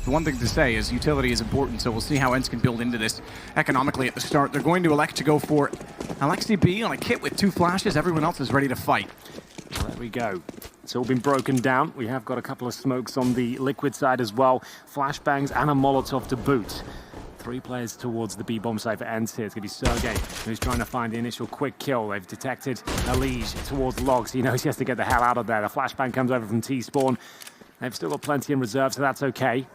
the one thing to say is utility is important, so we'll see how ENCE can build into this economically at the start. They're going to elect to go for Alexi B on a kit with 2 flashes. Everyone else is ready to fight. Well, there we go. It's all been broken down. We have got a couple of smokes on the liquid side as well. Flashbangs and a Molotov to boot. 3 players towards the B-bomb side for ENCE here. It's going to be Sergey, who's trying to find the initial quick kill. They've detected Mirage towards logs. He knows he has to get the hell out of there. The flashbang comes over from T-spawn. They've still got plenty in reserve, so that's okay.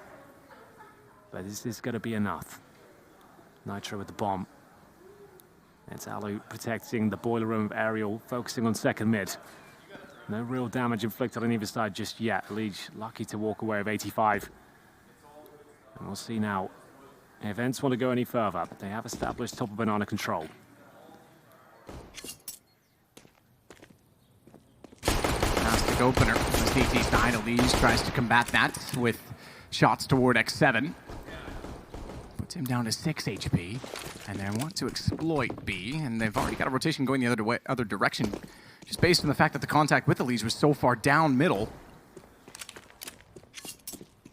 But this is going to be enough. Nitro with the bomb. It's Alu protecting the boiler room of Aerial, focusing on second mid. No real damage inflicted on either side just yet. Mirage lucky to walk away with 85. And we'll see now if ENCE want to go any further. They have established top of banana control. Fantastic opener. The CT side, Elise tries to combat that with shots toward X7. Puts him down to 6 HP. And they want to exploit B, and they've already got a rotation going the other direction, just based on the fact that the contact with Elise was so far down middle.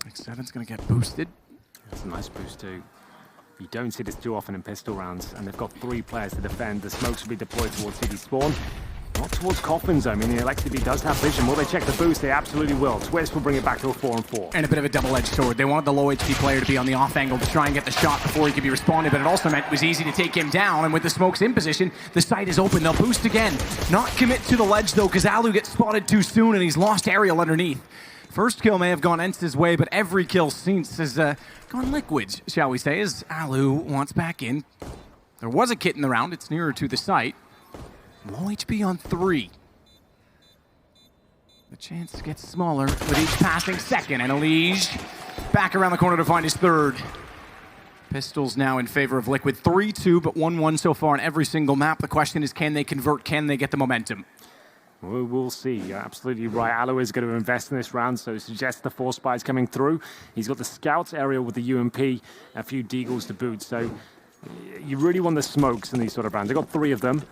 X7's going to get boosted. That's a nice boost too. You don't see this too often in pistol rounds, and they've got 3 players to defend. The smokes will be deployed towards CD spawn, not towards coffin zone. I mean, the ENCEvs does have vision. Will they check the boost? They absolutely will. Twist will bring it back to a 4-on-4. And a bit of a double-edged sword. They wanted the low HP player to be on the off angle to try and get the shot before he could be responded, but it also meant it was easy to take him down, and with the smokes in position, the site is open. They'll boost again. Not commit to the ledge, though, because Alu gets spotted too soon, and he's lost Aerial underneath. First kill may have gone ENCE's way, but every kill since has gone liquid, shall we say, as Alu wants back in. There was a kit in the round. It's nearer to the site. Low HP on 3. The chance gets smaller with each passing second, and Elige back around the corner to find his 3rd. Pistols now in favor of Liquid. 3-2, but 1-1 so far on every single map. The question is, can they convert? Can they get the momentum? We'll see. You're absolutely right. Alu is going to invest in this round, so it suggests the 4 spies coming through. He's got the scouts Aerial with the UMP, a few deagles to boot. So you really want the smokes in these sort of rounds. They've got 3 of them.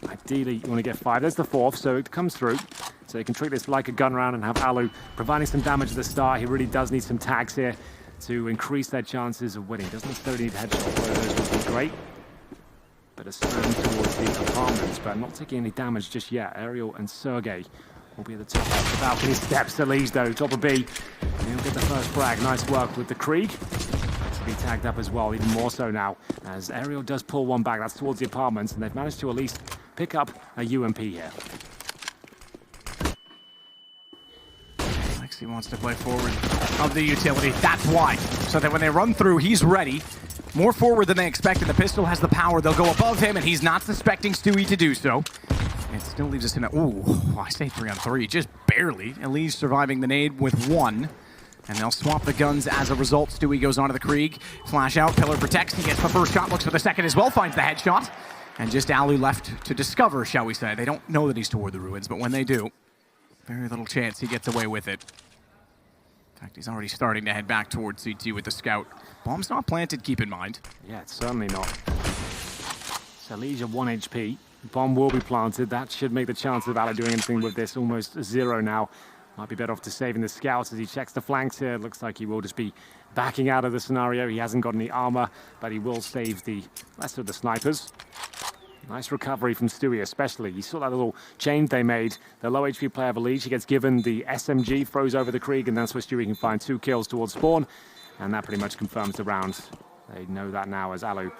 Ideally, you want to get 5. There's the 4th, so it comes through. So you can treat this like a gun round and have Alu providing some damage at the start. He really does need some tags here to increase their chances of winning. Doesn't necessarily need headshots, those would be great. But a slam towards the apartments, but not taking any damage just yet. Aerial and Sergey will be at the top of the balcony steps. Elige, though, top of B. And he'll get the first frag. Nice work with the Krieg. To be tagged up as well, even more so now, as Aerial does pull one back. That's towards the apartments, and they've managed to at least pick up a UMP here. Alexi wants to play forward of the utility. That's why. So that when they run through, he's ready. More forward than they expected. The pistol has the power. They'll go above him, and he's not suspecting Stewie to do so. It still leaves us in a... Ooh, I say 3-on-3, just barely. Elise surviving the nade with 1. And they'll swap the guns as a result. Stewie goes onto the Krieg. Flash out, Pillar protects. He gets the first shot, looks for the second as well, finds the headshot. And just Alu left to discover, shall we say. They don't know that he's toward the ruins, but when they do, very little chance he gets away with it. In fact, he's already starting to head back towards CT with the scout. Bomb's not planted, keep in mind. Yeah, it's certainly not. Salija 1 HP. Bomb will be planted. That should make the chance of Alu doing anything with this almost 0 now. Might be better off to saving the scouts as he checks the flanks here. Looks like he will just be backing out of the scenario. He hasn't got any armor, but he will save the rest of the snipers. Nice recovery from Stewie, especially. You saw that little change they made. The low HP player of Elige, he gets given the SMG, throws over the Krieg, and that's where Stewie can find 2 kills towards spawn. And that pretty much confirms the round. They know that now, as Alu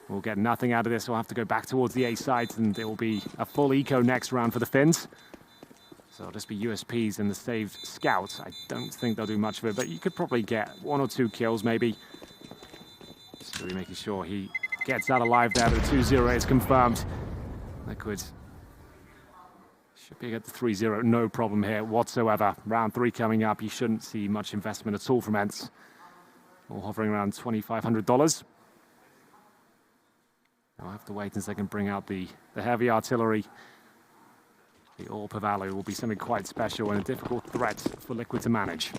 will get nothing out of this. We'll have to go back towards the A site, and it will be a full eco next round for the Finns. So it'll just be USPs and the saved scouts. I don't think they'll do much of it, but you could probably get 1 or 2 kills, maybe. Stewie making sure he gets out alive there. The 2-0 is confirmed. Liquid should be at the 3-0. No problem here whatsoever. Round 3 coming up. You shouldn't see much investment at all from ENCE. All hovering around $2,500. I'll have to wait until they can bring out the heavy artillery. The AWP of Alu will be something quite special and a difficult threat for Liquid to manage.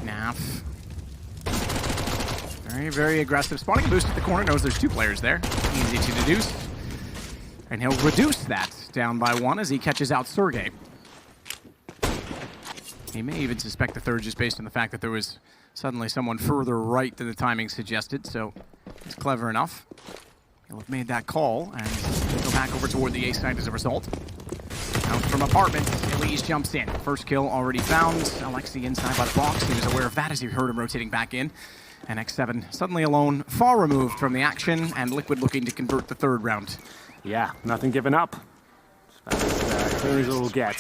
Naf. Very, very aggressive. Spawning a boost at the corner, knows there's 2 players there. Easy to deduce. And he'll reduce that down by one as he catches out Sergey. He may even suspect the third just based on the fact that there was suddenly someone further right than the timing suggested, so he's clever enough. He'll have made that call and go back over toward the A side as a result. Out from apartment, Elise jumps in. First kill already found. ENCE inside by the box. He was aware of that as he heard him rotating back in. And ENCEvs suddenly alone, far removed from the action, and Liquid looking to convert the third round. Yeah, nothing given up. As clear as it will get,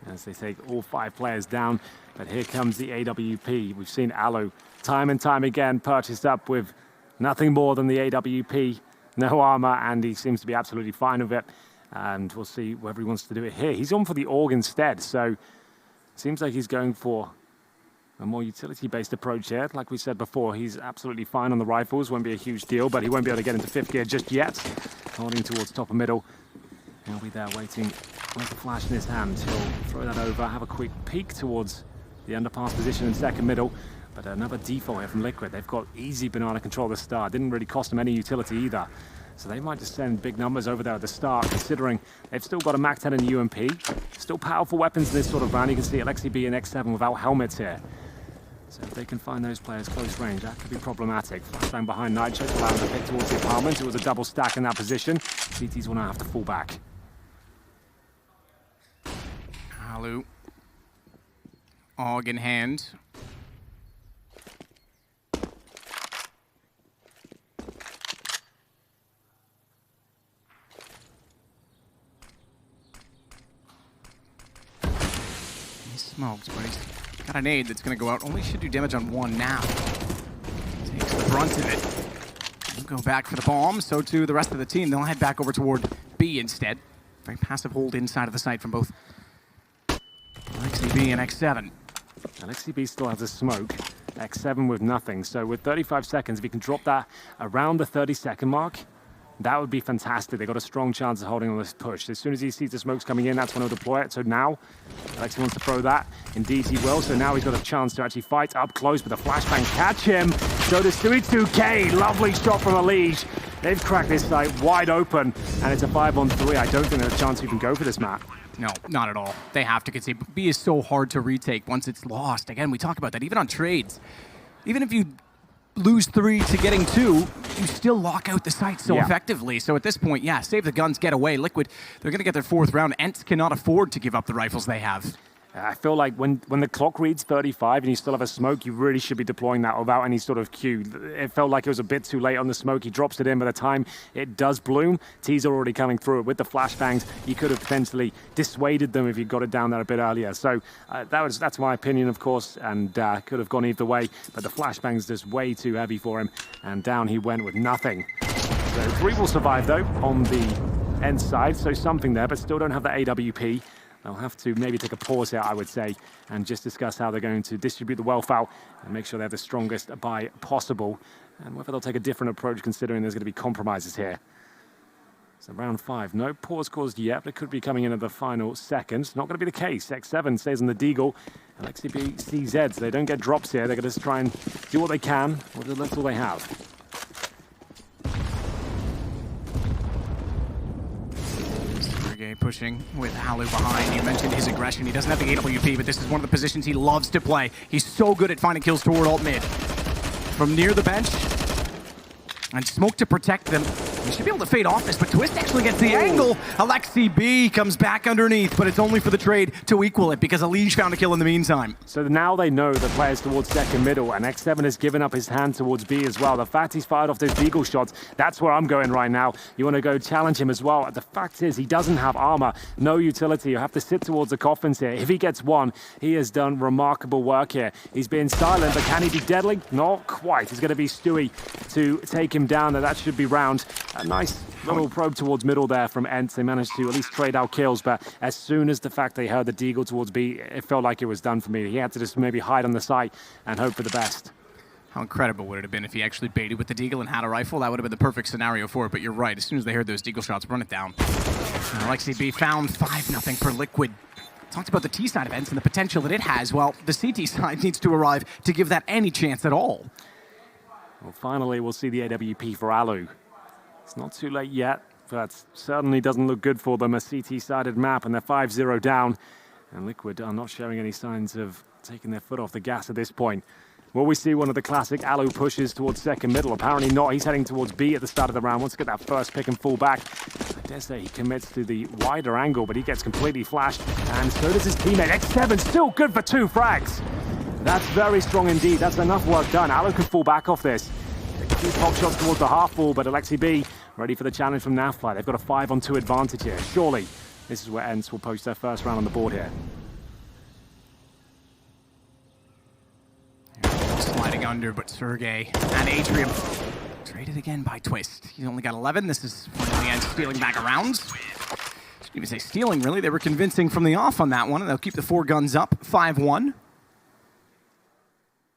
as they take all 5 players down. But here comes the AWP. We've seen Alu time and time again purchased up with nothing more than the AWP. No armor, and he seems to be absolutely fine with it. And we'll see whether he wants to do it here. He's on for the AUG instead, so it seems like he's going for a more utility-based approach here. Like we said before, he's absolutely fine on the rifles, won't be a huge deal, but he won't be able to get into 5th gear just yet. Holding towards top of middle. He'll be there waiting with the flash in his hand. He'll throw that over, have a quick peek towards the underpass position in second middle. But another default here from Liquid. They've got easy banana control at the start. Didn't really cost them any utility either. So they might just send big numbers over there at the start, considering they've still got a Mac 10 and UMP. Still powerful weapons in this sort of round. You can see ENCEvs and ENCEvs without helmets here. So if they can find those players close range, that could be problematic. Flashbang behind Nitro, allowing the pick towards the apartment. It was a double stack in that position. CT's will now have to fall back. Alu. AUG in hand. Smokes, but he's got a nade that's going to go out. Only should do damage on one now. Takes the brunt of it. We'll go back for the bomb. So too the rest of the team. They'll head back over toward B instead. Very passive hold inside of the site from both ENCEvs and ENCEvs. ENCEvs still has a smoke. ENCEvs with nothing. So with 35 seconds, if he can drop that around the 30-second mark, that would be fantastic. They've got a strong chance of holding on this push. As soon as he sees the smokes coming in, that's when he'll deploy it. So now, ENCE wants to throw that. Indeed, he will. So now he's got a chance to actually fight up close, but the flashbang catch him. So does Stewie 2K. Lovely shot from Mirage. They've cracked this site wide open, and it's a 5-on-3. I don't think there's a chance you can go for this map. No, not at all. They have to concede. B is so hard to retake once it's lost. Again, we talk about that even on trades. Even if you lose 3 to getting 2, you still lock out the site so effectively. So at this point, yeah, save the guns, get away. Liquid, they're going to get their 4th round. ENCE cannot afford to give up the rifles they have. I feel like when the clock reads 35 and you still have a smoke, you really should be deploying that without any sort of cue. It felt like it was a bit too late on the smoke. He drops it in. By the time it does bloom, T's are already coming through it. With the flashbangs, you could have potentially dissuaded them if you got it down there a bit earlier. So that's my opinion, of course, and could have gone either way. But the flashbangs just way too heavy for him, and down he went with nothing. So 3 will survive, though, on the ENCE side. So something there, but still don't have the AWP. They'll have to maybe take a pause here, I would say, and just discuss how they're going to distribute the Wellfoul and make sure they have the strongest buy possible, and whether they'll take a different approach considering there's going to be compromises here. So round 5, no pause caused yet, but it could be coming in at the final seconds. Not going to be the case. ENCEvs stays on the Deagle. ENCEvs CZs, they don't get drops here. They're going to try and do what they can with the little they have. Pushing with Alu behind. You mentioned his aggression. He doesn't have the AWP, but this is one of the positions he loves to play. He's so good at finding kills toward alt mid. From near the bench, and smoke to protect them. He should be able to fade off this, but Twist actually gets the angle. ENCEvs comes back underneath, but it's only for the trade to equal it because Elige found a kill in the meantime. So now they know the players towards second middle, and ENCEvs has given up his hand towards B as well. The fact he's fired off those deagle shots, that's where I'm going right now. You want to go challenge him as well. The fact is he doesn't have armor, no utility. You have to sit towards the coffins here. If he gets one, he has done remarkable work here. He's been silent, but can he be deadly? Not quite. It's going to be Stewie to take him down. That should be round. A nice little probe towards middle there from ENCE. They managed to at least trade out kills, but as soon as the fact they heard the deagle towards B, it felt like it was done for me. He had to just maybe hide on the site and hope for the best. How incredible would it have been if he actually baited with the deagle and had a rifle? That would have been the perfect scenario for it, but you're right. As soon as they heard those deagle shots, run it down. ENCEvs found 5-0 for Liquid. Talked about the T side of ENCE and the potential that it has. Well, the CT side needs to arrive to give that any chance at all. Well, finally, we'll see the AWP for Alu. It's not too late yet. That certainly doesn't look good for them. A CT-sided map, and they're 5-0 down. And Liquid are not showing any signs of taking their foot off the gas at this point. Will we see one of the classic Alu pushes towards second middle? Apparently not. He's heading towards B at the start of the round. Wants to get that first pick and fall back. I dare say he commits to the wider angle, but he gets completely flashed. And so does his teammate. ENCEvs still good for 2 frags. That's very strong indeed. That's enough work done. Alu can fall back off this. A few pop shots towards the half wall, but ENCEb ready for the challenge from NavFly. They've got a 5-on-2 advantage here. Surely this is where ENCE will post their first round on the board here. Sliding under, but Sergey and Atrium traded again by Twist. He's only got 11. This is finally ENCE stealing back around. Shouldn't even say stealing, really. They were convincing from the off on that one, and they'll keep the 4 guns up. 5-1.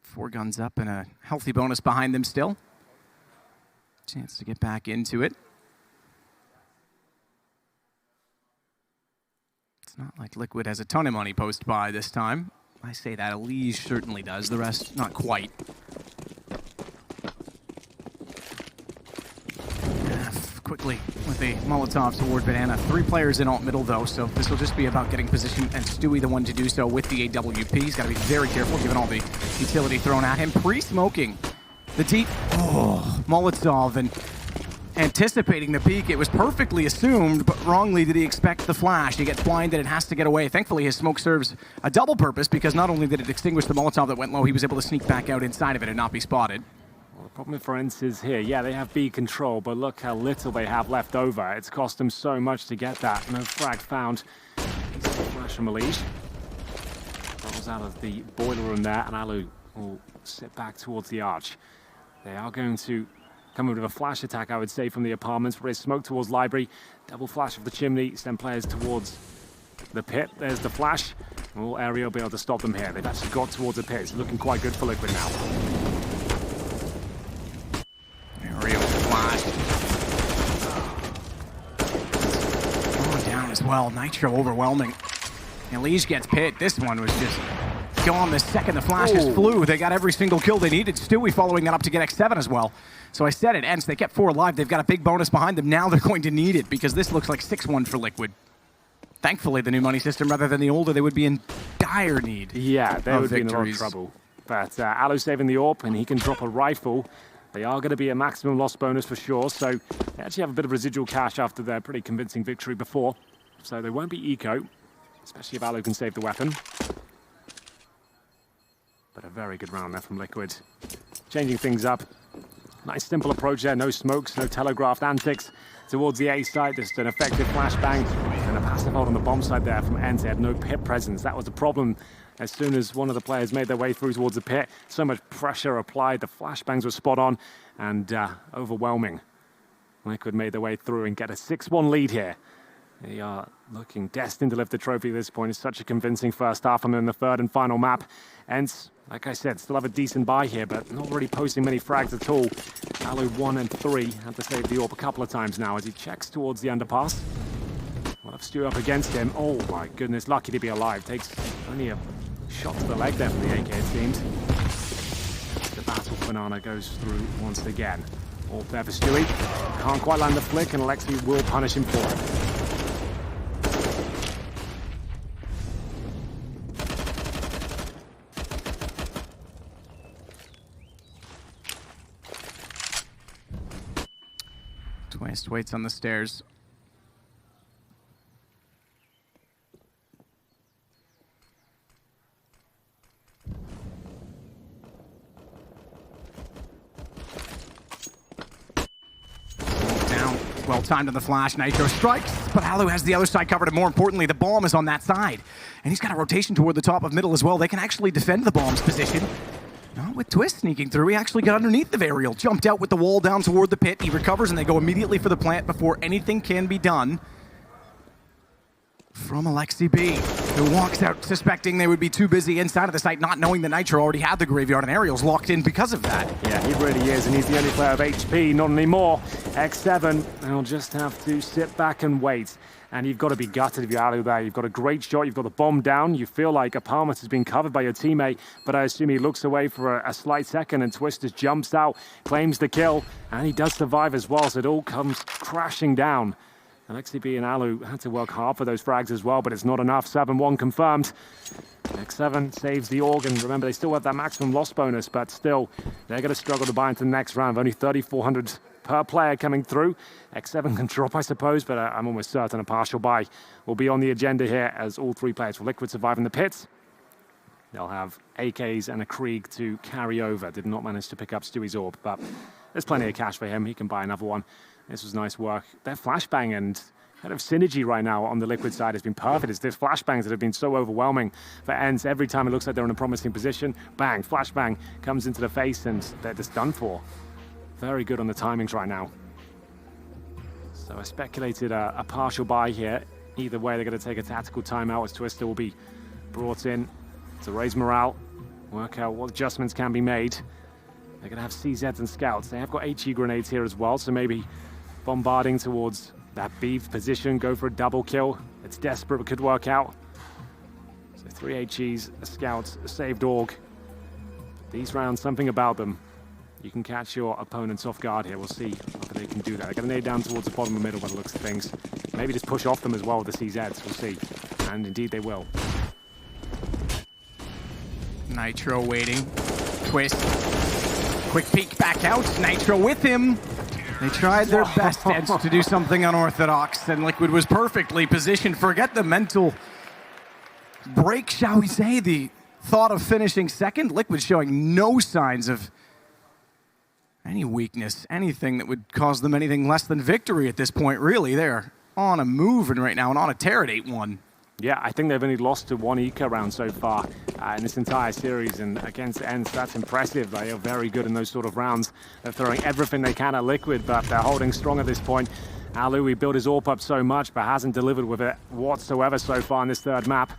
4 guns up and a healthy bonus behind them still. Chance to get back into it. It's not like Liquid has a ton of money post-buy this time. I say that, Elise certainly does. The rest, not quite. Quickly with a Molotov toward Banana. 3 players in alt middle though, so this will just be about getting position, and Stewie the one to do so with the AWP. He's got to be very careful given all the utility thrown at him. Pre-smoking the deep Molotov and anticipating the peak. It was perfectly assumed, but wrongly did he expect the flash. He gets blinded and has to get away. Thankfully, his smoke serves a double purpose because not only did it extinguish the Molotov that went low, he was able to sneak back out inside of it and not be spotted. Well, the problem for ENCE is here. Yeah, they have B control, but look how little they have left over. It's cost them so much to get that. No frag found. Flash from Mirage. Rolls out of the boiler room there, and Alu will sit back towards the arch. They are going to come with a flash attack, I would say, from the apartments. Where smoke towards library, double flash of the chimney, send players towards the pit. There's the flash. Will Aerial be able to stop them here? They've actually got towards the pit. It's looking quite good for Liquid now. Aerial flash. Going down as well. Nitro overwhelming. Elise gets pit. This one was just gone the second the flashes flew. They got every single kill they needed. Stewie following that up to get X7 as well. So I said it, ENCE, they kept 4 alive. They've got a big bonus behind them. Now they're going to need it because this looks like 6-1 for Liquid. Thankfully, the new money system, rather than the older, they would be in dire need. Yeah, they would be in a lot of victories. trouble. But Alu saving the AWP, and he can drop a rifle. They are going to be a maximum loss bonus for sure. So they actually have a bit of residual cash after their pretty convincing victory before. So they won't be eco, especially if Alu can save the weapon. But a very good round there from Liquid. Changing things up. Nice simple approach there, no smokes, no telegraphed antics. Towards the A side, just an effective flashbang and a passive hold on the bomb side there from ENCE. They had no pit presence. That was the problem. As soon as one of the players made their way through towards the pit, so much pressure applied. The flashbangs were spot on and overwhelming. Liquid made their way through and get a 6-1 lead here. They are looking destined to lift the trophy at this point. It's such a convincing first half, and then the third and final map. ENCE, like I said, still have a decent buy here, but not really posting many frags at all. Alu 1 and 3 had to save the AWP a couple of times now as he checks towards the underpass. We'll have Stu up against him. Oh my goodness, lucky to be alive. Takes only a shot to the leg there from the AK, it seems. The battle banana goes through once again. All there for Stewie. Can't quite land the flick, and Alexi will punish him for it. Twist waits on the stairs. Down. Well timed on the flash. Nitro strikes, but Alu has the other side covered, and more importantly, the bomb is on that side. And he's got a rotation toward the top of middle as well. They can actually defend the bomb's position. Not with Twist sneaking through. He actually got underneath the Aerial, jumped out with the wall down toward the pit. He recovers, and they go immediately for the plant before anything can be done from ENCEb. who walks out suspecting they would be too busy inside of the site, not knowing that Nitro already had the graveyard, and Aerial's locked in because of that. Yeah, he really is, and he's the only player of HP, not anymore. ENCEvs, they'll just have to sit back and wait. And you've got to be gutted if you're out of there. You've got a great shot, you've got the bomb down, you feel like Apartment has been covered by your teammate, but I assume he looks away for a slight second, and Twisted jumps out, claims the kill, and he does survive as well, so it all comes crashing down. ENCEvs and Alu had to work hard for those frags as well, but it's not enough. 7-1 confirmed. ENCEvs saves the organ. Remember, they still have that maximum loss bonus, but still, they're going to struggle to buy into the next round. Only 3,400 per player coming through. ENCEvs can drop, I suppose, but I'm almost certain a partial buy will be on the agenda here as all three players for Liquid survive in the pits. They'll have AKs and a Krieg to carry over. Did not manage to pick up Stewie's orb, but there's plenty of cash for him. He can buy another one. This was nice work. Their flashbang and kind of synergy right now on the Liquid side has been perfect. It's these flashbangs that have been so overwhelming for ENCE. Every time it looks like they're in a promising position, bang, flashbang comes into the face and they're just done for. Very good on the timings right now. So I speculated a partial buy here. Either way, they're going to take a tactical timeout as Twister will be brought in to raise morale, work out what adjustments can be made. They're going to have CZs and scouts. They have got HE grenades here as well, so maybe bombarding towards that B position, go for a double kill. It's desperate, but could work out. So 3 HEs, a scout, a saved org. These rounds, something about them. You can catch your opponents off guard here. We'll see whether they can do that. They're going to nade down towards the bottom of the middle by the looks of things. Maybe just push off them as well with the CZs. We'll see. And indeed they will. Nitro waiting. Twist. Quick peek back out. Nitro with him. They tried their best, ENCE, to do something unorthodox, and Liquid was perfectly positioned. Forget the mental break, shall we say, the thought of finishing second. Liquid showing no signs of any weakness, anything that would cause them anything less than victory at this point, really. They're on a move and right now and on a tear at 8-1. Yeah, I think they've only lost to one eco round so far in this entire series, and against ENCE, that's impressive. They are very good in those sort of rounds. They're throwing everything they can at Liquid, but they're holding strong at this point. Alu, he built his AWP up so much, but hasn't delivered with it whatsoever so far in this third map.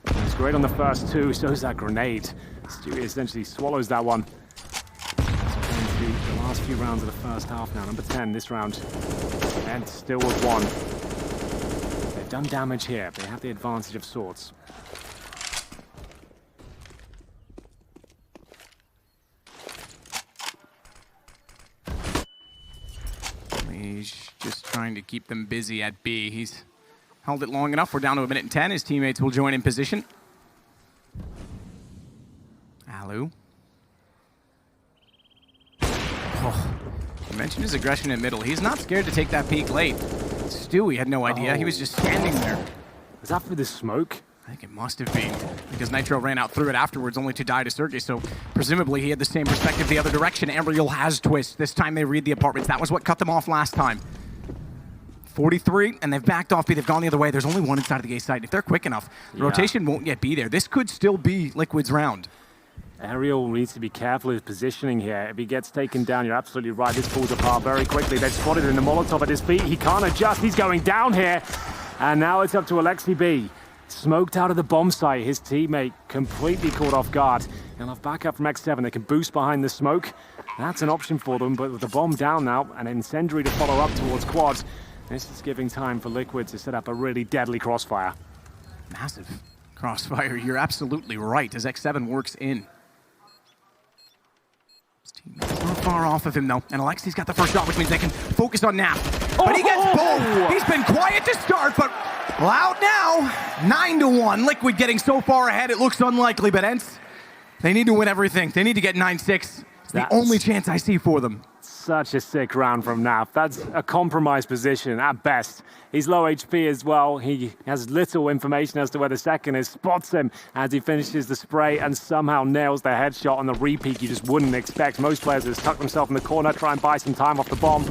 It's great on the first two, so is that grenade. Stewie essentially swallows that one. The last few rounds of the first half now. Number 10 this round. ENCE still with one. They've done damage here. They have the advantage of sorts. He's just trying to keep them busy at B. He's held it long enough. We're down to 1 minute and 10. His teammates will join in position. Alu. Oh, you mentioned his aggression in middle. He's not scared to take that peek late. Stewie had no idea. He was just standing there. Is that for the smoke? I think it must have been, because Nitro ran out through it afterwards, only to die to Sergey, so presumably he had the same perspective the other direction. Aerial has Twist. This time they read the apartments. That was what cut them off last time. 43, and they've backed off B. They've gone the other way. There's only one inside of the A site. If they're quick enough, the rotation won't yet be there. This could still be Liquid's round. Aerial needs to be careful of his positioning here. If he gets taken down, you're absolutely right. This falls apart very quickly. They've spotted him in the Molotov at his feet. He can't adjust. He's going down here. And now it's up to ENCEvs. Smoked out of the bomb site. His teammate completely caught off guard. They'll have backup from ENCE. They can boost behind the smoke. That's an option for them, but with the bomb down now, an incendiary to follow up towards quad, this is giving time for Liquid to set up a really deadly crossfire. Massive crossfire. You're absolutely right, as ENCEvs works in. His teammate's not far off of him, though, and Alexi's got the first shot, which means they can focus on Nap. But he gets both. He's been quiet to start, but loud now. 9-1. Liquid getting so far ahead, it looks unlikely, but ENCE, they need to win everything. They need to get 9-6. It's the only chance I see for them. Such a sick round from Nap. That's a compromised position at best. He's low HP as well. He has little information as to where the second is. Spots him as he finishes the spray and somehow nails the headshot on the repeat you just wouldn't expect. Most players just tuck themselves in the corner, try and buy some time off the bomb.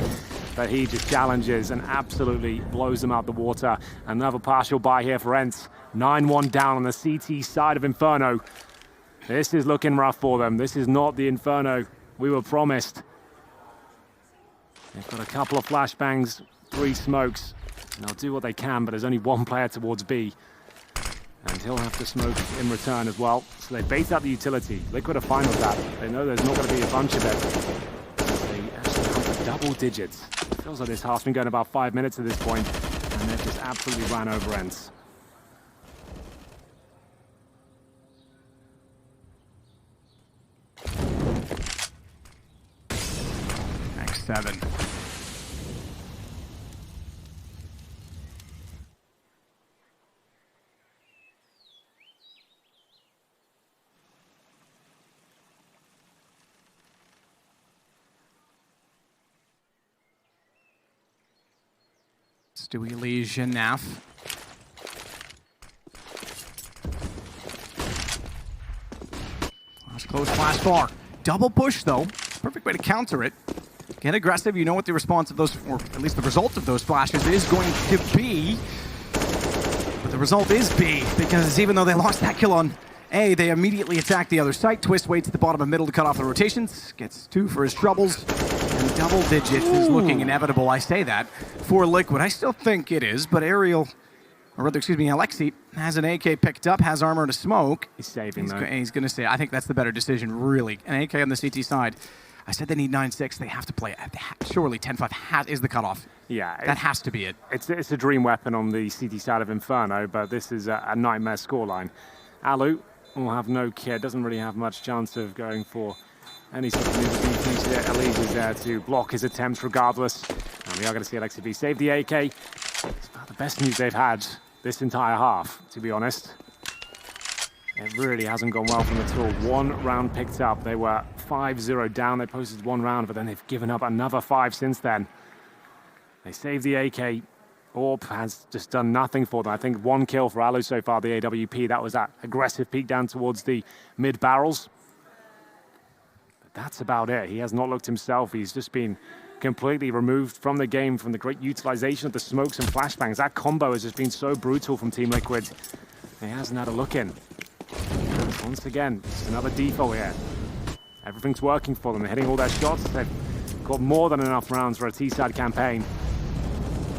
But he just challenges and absolutely blows them out the water. Another partial buy here for ENCE. 9-1 down on the CT side of Inferno. This is looking rough for them. This is not the Inferno we were promised. They've got a couple of flashbangs, 3 smokes. And they'll do what they can, but there's only one player towards B. And he'll have to smoke in return as well. So they bait out the utility. Liquid are fine with that. They know there's not going to be a bunch of it. They actually come for double digits. It feels like this half's been going about 5 minutes at this point, and they've just absolutely ran over ENCE. ENCEvs. Stewie, Legion, Naf. Last close flash bar. Double push though. Perfect way to counter it. Get aggressive. You know what the response of those, or at least the result of those flashes is going to be. But the result is B, because even though they lost that kill on A, they immediately attack the other site. Twist waits at the bottom of middle to cut off the rotations. Gets 2 for his troubles. And double digits is looking inevitable. I say that for Liquid. I still think it is, but Ariel, or rather, excuse me, Alexi has an AK picked up, has armor to smoke. He's saving though. He's going to say, I think that's the better decision, really. An AK on the CT side. I said they need 9-6. They have to play. Surely 10-5 is the cutoff. Yeah. That has to be it. It's a dream weapon on the CT side of Inferno, but this is a nightmare scoreline. Alu will have no care. Doesn't really have much chance of going for any sort of move. Elise is there to block his attempts regardless. And we are going to see ENCEvs save the AK. It's about the best news they've had this entire half, to be honest. It really hasn't gone well for them at all. 1 round picked up. They were 5-0 down. They posted 1 round, but then they've given up another 5 since then. They saved the AK. Orb has just done nothing for them. I think 1 kill for Alu so far, the AWP. That was that aggressive peek down towards the mid barrels. But that's about it. He has not looked himself. He's just been completely removed from the game, from the great utilization of the smokes and flashbangs. That combo has just been so brutal from Team Liquid. He hasn't had a look in. Once again, it's another default here. Everything's working for them. They're hitting all their shots. They've got more than enough rounds for a T-side campaign.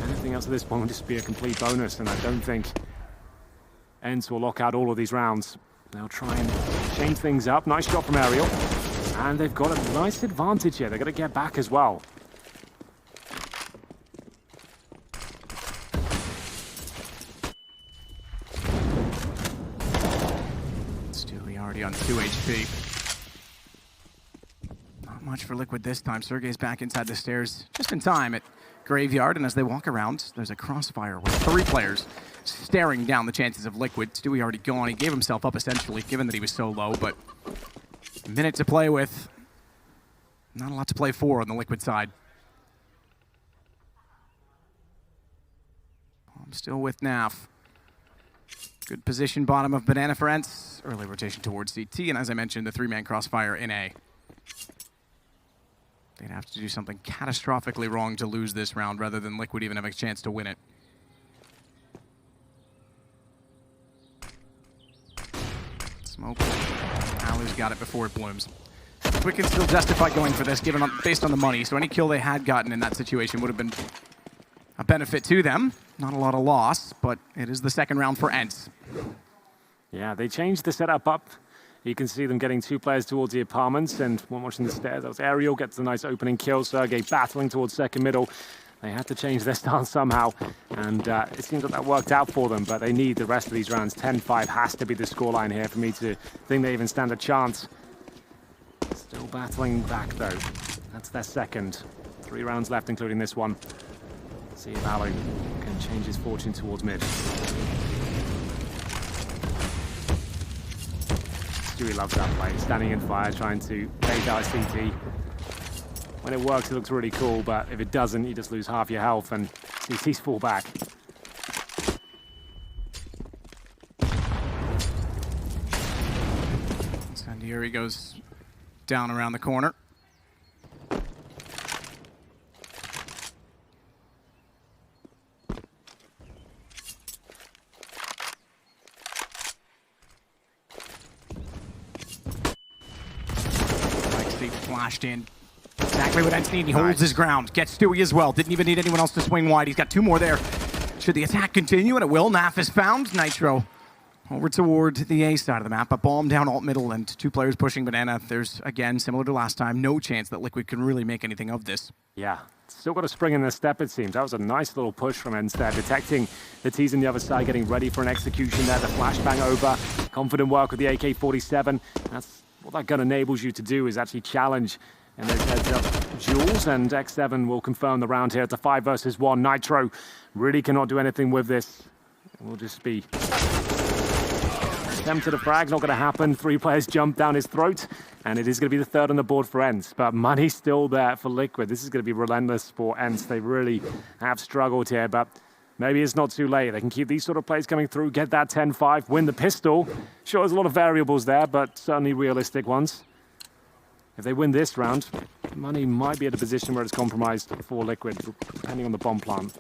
Anything else at this point will just be a complete bonus, and I don't think ENCE will lock out all of these rounds. They'll try and change things up. Nice shot from Ariel. And they've got a nice advantage here. They're going to get back as well. Stewie already on 2 HP. Not much for Liquid this time. Sergey's back inside the stairs just in time at Graveyard, and as they walk around, there's a crossfire with 3 players staring down the chances of Liquid. Stewie already gone. He gave himself up essentially, given that he was so low, but a minute to play with. Not a lot to play for on the Liquid side. I'm still with Naf. Good position bottom of Banana for ENCE. Early rotation towards CT, and as I mentioned, the 3-man crossfire in A. They'd have to do something catastrophically wrong to lose this round rather than Liquid even have a chance to win it. Smoke. Alu's got it before it blooms. Quick can still justify going for this based on the money, so any kill they had gotten in that situation would have been a benefit to them. Not a lot of loss, but it is the second round for ENCE. Yeah, they changed the setup up. You can see them getting 2 players towards the apartments, and one watching the stairs. That was Ariel, gets a nice opening kill. Sergey battling towards second middle. They had to change their stance somehow, and it seems like that worked out for them, but they need the rest of these rounds. 10-5 has to be the scoreline here for me to think they even stand a chance. Still battling back, though. That's their second. 3 rounds left, including this one. See if Alu can change his fortune towards mid. Stewie loves that play, standing in fire, trying to take out a CT. When it works, it looks really cool, but if it doesn't, you just lose half your health and CTs fall back. Sandieri goes down around the corner. Flashed in. Exactly what ENCE need. He holds his ground. Gets Stewie as well. Didn't even need anyone else to swing wide. He's got 2 more there. Should the attack continue? And it will. Naf is found. Nitro Over toward the A side of the map, a bomb down alt middle and 2 players pushing banana. There's, again, similar to last time, no chance that Liquid can really make anything of this. Yeah, still got a spring in their step, it seems. That was a nice little push from ENCE there, detecting the T's on the other side, getting ready for an execution there. The flashbang over. Confident work with the AK-47. That's what that gun enables you to do, is actually challenge and those heads-up duels, and X7 will confirm the round here. It's a 5 versus 1. Nitro really cannot do anything with this. It will just be attempt at a frag, not going to happen. 3 players jump down his throat, and it is going to be the 3rd on the board for ENCE. But money's still there for Liquid. This is going to be relentless for ENCE. They really have struggled here, but maybe it's not too late. They can keep these sort of plays coming through, get that 10-5, win the pistol. Sure, there's a lot of variables there, but certainly realistic ones. If they win this round, money might be at a position where it's compromised for Liquid, depending on the bomb plant.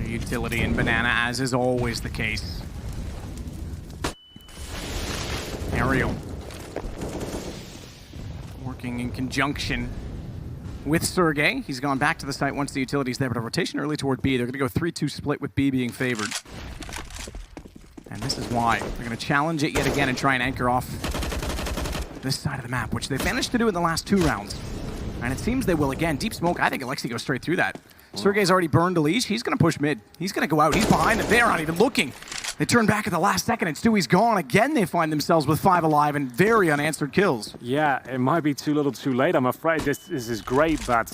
Utility in banana, as is always the case. Aerial working in conjunction with Sergey. He's gone back to the site once the utility's there, but a rotation early toward B. They're going to go 3-2 split with B being favored. And this is why. They're going to challenge it yet again and try and anchor off this side of the map, which they've managed to do in the last 2 rounds. And it seems they will again. Deep smoke, I think ENCE goes straight through that. Sergey's already burned a leash. He's going to push mid. He's going to go out. He's behind them. They're not even looking. They turn back at the last second, and Stewie's gone. Again, they find themselves with 5 alive and very unanswered kills. Yeah, it might be too little too late. I'm afraid this is great, but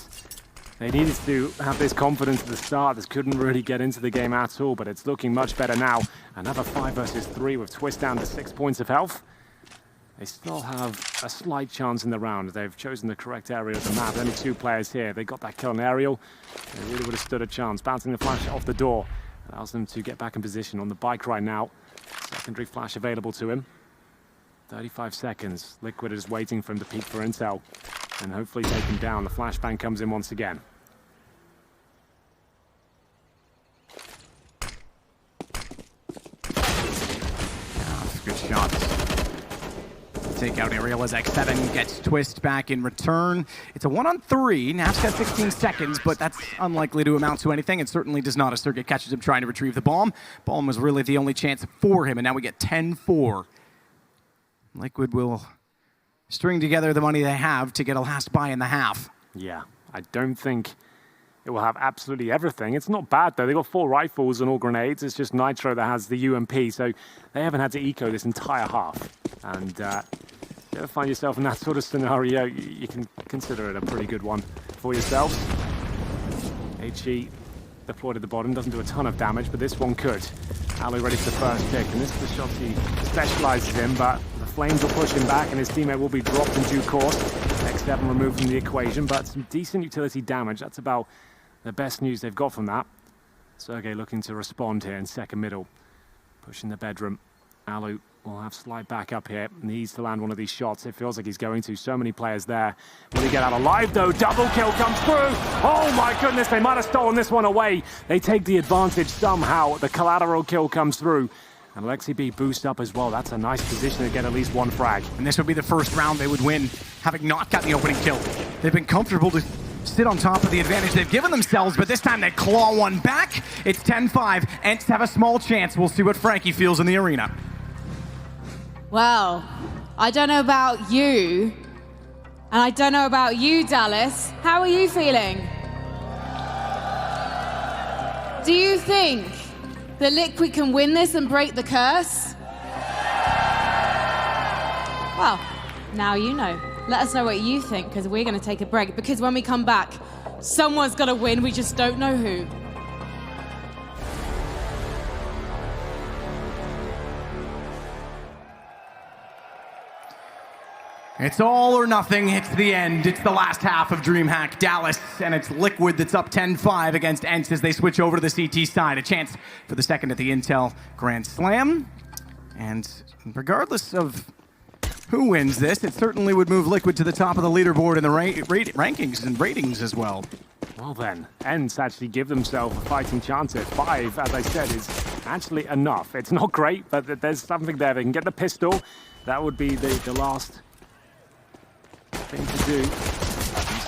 they needed to have this confidence at the start. This couldn't really get into the game at all, but it's looking much better now. Another 5 versus 3 with Twist down to 6 points of health. They still have a slight chance in the round. They've chosen the correct area of the map. Only 2 players here. They got that kill on aerial. They really would have stood a chance. Bouncing the flash off the door allows them to get back in position. On the bike right now, secondary flash available to him. 35 seconds. Liquid is waiting for him to peek for intel and hopefully take him down. The flashbang comes in once again. Good shots. Take out aerial as X7 gets Twist back in return. It's a 1-on-3. Nap's got 16 seconds, but that's unlikely to amount to anything. It certainly does not as Sergey catches him trying to retrieve the bomb. Bomb was really the only chance for him, and now we get 10-4. Liquid will string together the money they have to get a last buy in the half. Yeah, I don't think it will have absolutely everything. It's not bad, though. They've got 4 rifles and all grenades. It's just Nitro that has the UMP, so they haven't had to eco this entire half. And if you ever find yourself in that sort of scenario, you can consider it a pretty good one for yourself. HE deployed at the bottom, doesn't do a ton of damage, but this one could. Alu ready for the first pick, and this is the shot he specializes in, but the flames will push him back, and his teammate will be dropped in due course. X7 removed from the equation, but some decent utility damage. That's about the best news they've got from that. Sergey looking to respond here in second middle. Pushing the bedroom. Alu will have slight back up here. Needs to land one of these shots. It feels like he's going to. So many players there. Will he get out alive, though? Double kill comes through. Oh, my goodness. They might have stolen this one away. They take the advantage somehow. The collateral kill comes through. And ENCEb boost up as well. That's a nice position to get at least 1 frag. And this would be the first round they would win, having not got the opening kill. They've been comfortable to sit on top of the advantage they've given themselves, but this time they claw one back. It's 10-5. ENCE have a small chance. We'll see what Frankie feels in the arena. Well, I don't know about you, and I don't know about you, Dallas. How are you feeling? Do you think that Liquid can win this and break the curse? Well, now you know. Let us know what you think, because we're going to take a break, because when we come back, someone's got to win, we just don't know who. It's all or nothing. It's the end. It's the last half of DreamHack Dallas, and it's Liquid that's up 10-5 against ENCE as they switch over to the CT side. A chance for the second at the Intel Grand Slam. And regardless of who wins this, it certainly would move Liquid to the top of the leaderboard in the rankings and ratings as well. Well then, ENCE actually give themselves a fighting chance at 5, as I said, is actually enough. It's not great, but there's something there. They can get the pistol. That would be the last thing to do.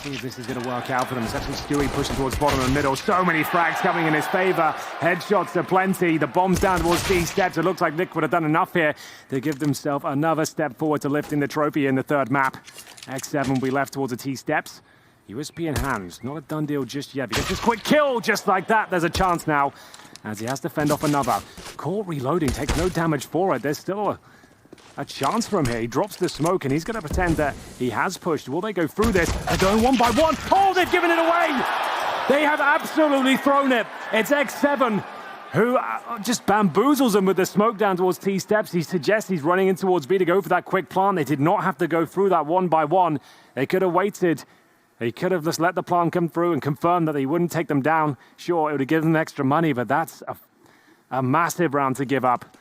See if this is going to work out for them. It's actually Stewie pushing towards bottom and middle. So many frags coming in his favor. Headshots are plenty. The bombs down towards T steps. It looks like Liquid have done enough here to give themselves another step forward to lifting the trophy in the third map. ENCEvs will be left towards the T steps. USP in hands. Not a done deal just yet. Because just quick kill just like that. There's a chance now as he has to fend off another. Caught reloading. Takes no damage for it. There's still a chance from here. He drops the smoke and he's going to pretend that he has pushed. Will they go through this? They're going one by one. Oh, they've given it away! They have absolutely thrown it. It's ENCEvs who just bamboozles them with the smoke down towards T steps. He suggests he's running in towards B to go for that quick plant. They did not have to go through that one by one. They could have waited. They could have just let the plant come through and confirmed that he wouldn't take them down. Sure, it would have given them extra money, but that's a massive round to give up.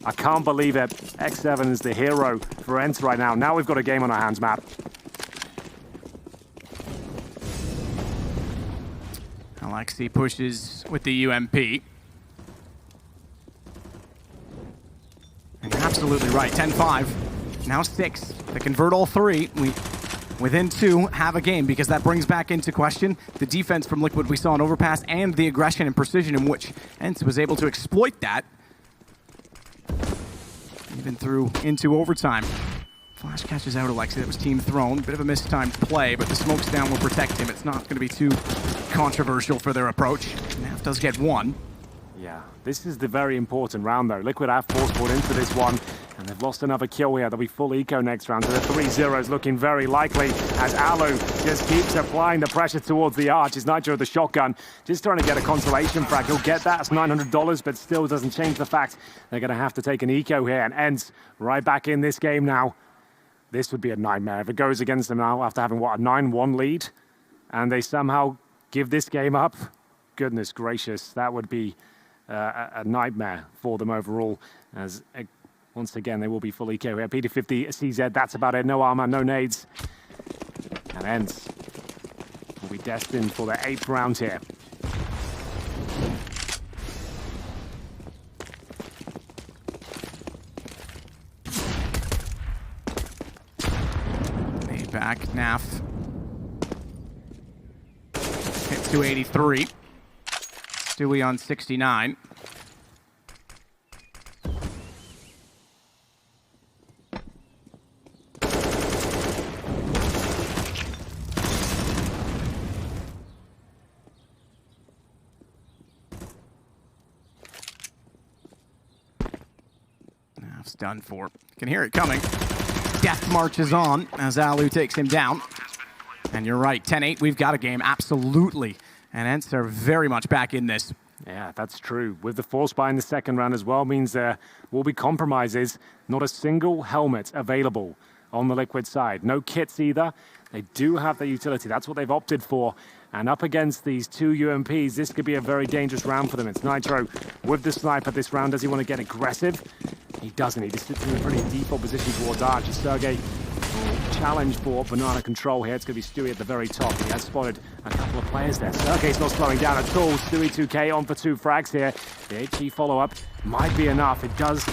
I can't believe it. ENCEvs is the hero for ENCE right now. Now we've got a game on our hands, Matt. Alexi pushes with the UMP. And you're absolutely right. 10-5. Now 6. They convert all 3. Within 2, have a game, because that brings back into question the defense from Liquid we saw in Overpass and the aggression and precision in which ENCE was able to exploit that. Even through into overtime. Flash catches out Alexi. That was team thrown. Bit of a mistimed play, but the smokes down will protect him. It's not going to be too controversial for their approach. Naf does get 1. Yeah, this is the very important round, though. Liquid have force-pulled into this one, and they've lost another kill here. They'll be full eco next round, so the 3-0 is looking very likely as Alu just keeps applying the pressure towards the arch. It's Nitro with the shotgun, just trying to get a consolation frag. He'll get that. It's $900, but still doesn't change the fact they're going to have to take an eco here, and ENCE right back in this game now. This would be a nightmare if it goes against them now after having, what, a 9-1 lead, and they somehow give this game up. Goodness gracious, that would be a nightmare for them overall, as once again they will be fully eco here. P250 CZ, that's about it. No armor, no nades, and ENCE will be destined for their 8th round here. Made back, Naf hits 283. Stewie on 69. Naf's done for. Can hear it coming. Death marches on as Alu takes him down. And you're right, 10-8, we've got a game, absolutely. And ENCE are very much back in this. Yeah, that's true. With the force buy in the second round as well means there will be compromises. Not a single helmet available on the Liquid side. No kits either. They do have the utility. That's what they've opted for. And up against these 2 UMPs, this could be a very dangerous round for them. It's Nitro with the sniper this round. Does he want to get aggressive? He doesn't. He just sits in a pretty default position towards Arch. Sergey challenge for banana control here. It's going to be Stewie at the very top. He has spotted a couple of players there. Sergey's not slowing down at all. Stewie 2K on for 2 frags here. The HE follow-up might be enough. It does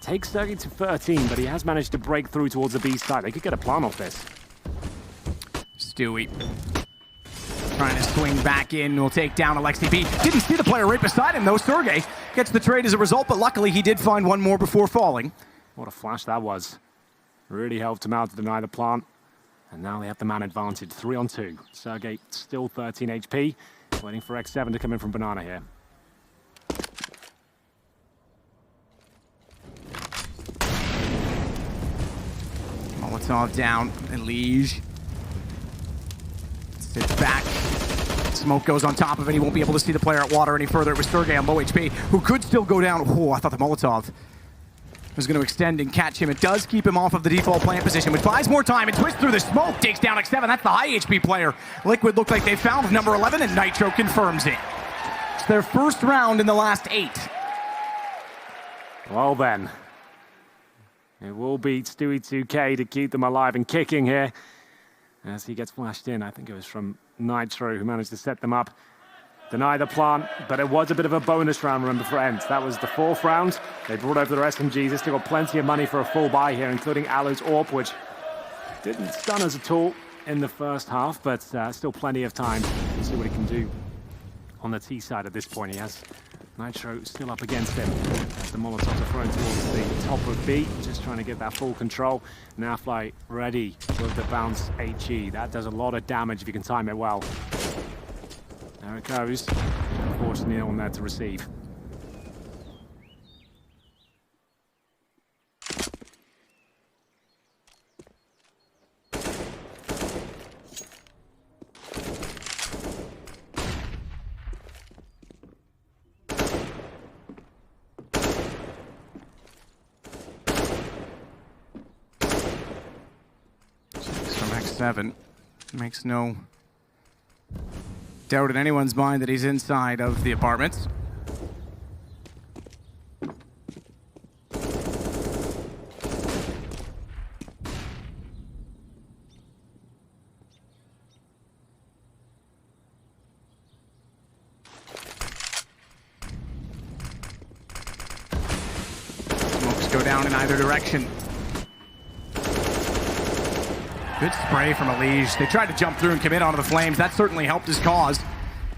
take Sergey to 13, but he has managed to break through towards the B side. They could get a plan off this. Stewie trying to swing back in. Will take down Alexi B. Didn't see the player right beside him, though. Sergey gets the trade as a result, but luckily he did find one more before falling. What a flash that was. Really helped him out to deny the plant. And now they have the man advantage, 3-on-2. Sergey still 13 HP. Waiting for ENCEvs to come in from banana here. Molotov down. And Liege sits back. Smoke goes on top of it. He won't be able to see the player at water any further. It was Sergey on low HP, who could still go down. Oh, I thought the Molotov was going to extend and catch him. It does keep him off of the default plant position, which buys more time and twists through the smoke. Takes down ENCEvs. That's the high HP player. Liquid look like they found number 11, and Nitro confirms it. It's their first round in the last 8. Well then, it will beat Stewie 2K to keep them alive and kicking here. As he gets flashed in, I think it was from Nitro who managed to set them up. Deny the plant, but it was a bit of a bonus round, remember, for ENCE. That was the 4th round. They brought over their SMGs. They still got plenty of money for a full buy here, including Alu's AWP, which didn't stun us at all. in the first half, but still plenty of time to see what he can do on the T side at this point. He has Nitro still up against him as the Molotovs are thrown towards the top of B, just trying to get that full control. Now Fly ready with the bounce HE. That does a lot of damage if you can time it well. There it goes. Unfortunately, no one there to receive. ENCEvs makes no doubt in anyone's mind that he's inside of the apartments. Smokes go down in either direction. Good spray from ENCEvs. They tried to jump through and commit onto the flames. That certainly helped his cause.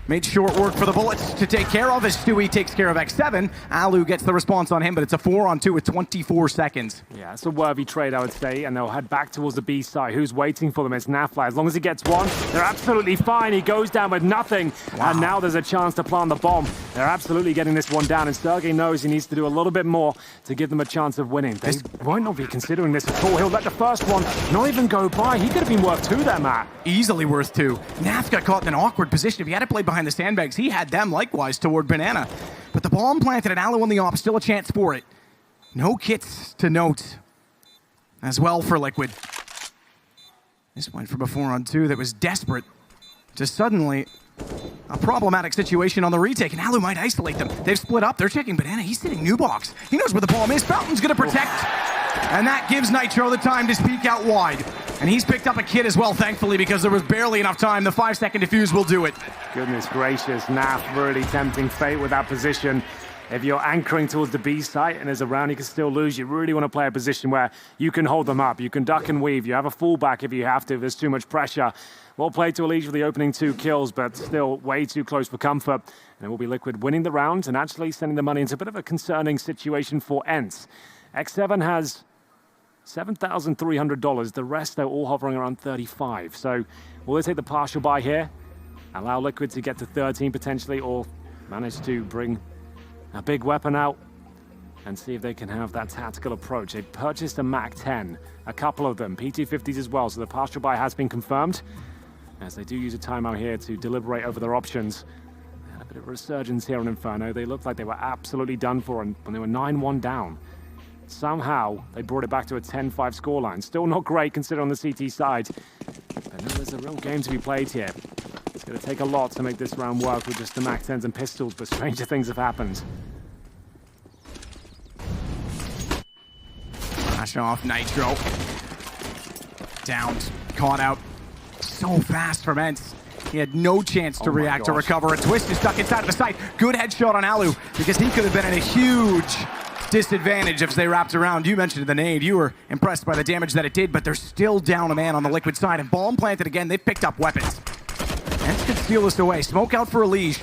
Made short work for the bullets to take care of as Stewie takes care of ENCEvs. Alu gets the response on him, but it's a 4-on-2 with 24 seconds. Yeah, it's a worthy trade, I would say, and they'll head back towards the B side. Who's waiting for them? It's Nafly. As long as he gets one, they're absolutely fine. He goes down with nothing, and now there's a chance to plant the bomb. They're absolutely getting this one down, and Sergey knows he needs to do a little bit more to give them a chance of winning. They might not be considering this at all. He'll let the first one not even go by. He could have been worth 2 there, Matt. Easily worth 2. Naf got caught in an awkward position. If he had to play behind the sandbags, he had them likewise toward Banana. But the bomb planted and Alu on the op, still a chance for it. No kits to note as well for Liquid. This went from a 4-on-2 that was desperate to suddenly a problematic situation on the retake, and Alu might isolate them. They've split up. They're checking Banana. He's sitting new box. He knows where the bomb is. Fountain's going to protect. And that gives Nitro the time to speak out wide. And he's picked up a kit as well, thankfully, because there was barely enough time. The 5-second defuse will do it. Goodness gracious, Naf really tempting fate with that position. If you're anchoring towards the B site and there's a round you can still lose, you really want to play a position where you can hold them up. You can duck and weave. You have a fallback if you have to, if there's too much pressure. Well played to ENCEvs for the opening 2 kills, but still way too close for comfort. And it will be Liquid winning the round and actually sending the money into a bit of a concerning situation for ENCE. ENCEvs has $7,300. The rest, they're all hovering around 35. So will they take the partial buy here? Allow Liquid to get to 13 potentially, or manage to bring a big weapon out and see if they can have that tactical approach. They purchased a MAC-10, a couple of them, P250s as well, so the partial buy has been confirmed, as they do use a timeout here to deliberate over their options. They had a bit of a resurgence here on Inferno. They looked like they were absolutely done for when they were 9-1 down. Somehow, they brought it back to a 10-5 scoreline. Still not great considering on the CT side. But no, there's a real game to be played here. It's going to take a lot to make this round work with just the MAC-10s and pistols, but stranger things have happened. Flash off Nitro. Downed, caught out so fast from ENCE. He had no chance to react or recover. A twist is stuck inside of the site. Good headshot on Alu, because he could have been in a huge disadvantage if they wrapped around. You mentioned the nade. You were impressed by the damage that it did, but they're still down a man on the Liquid side. And bomb planted again. They've picked up weapons. ENCE could steal this away. Smoke out for ENCEvs.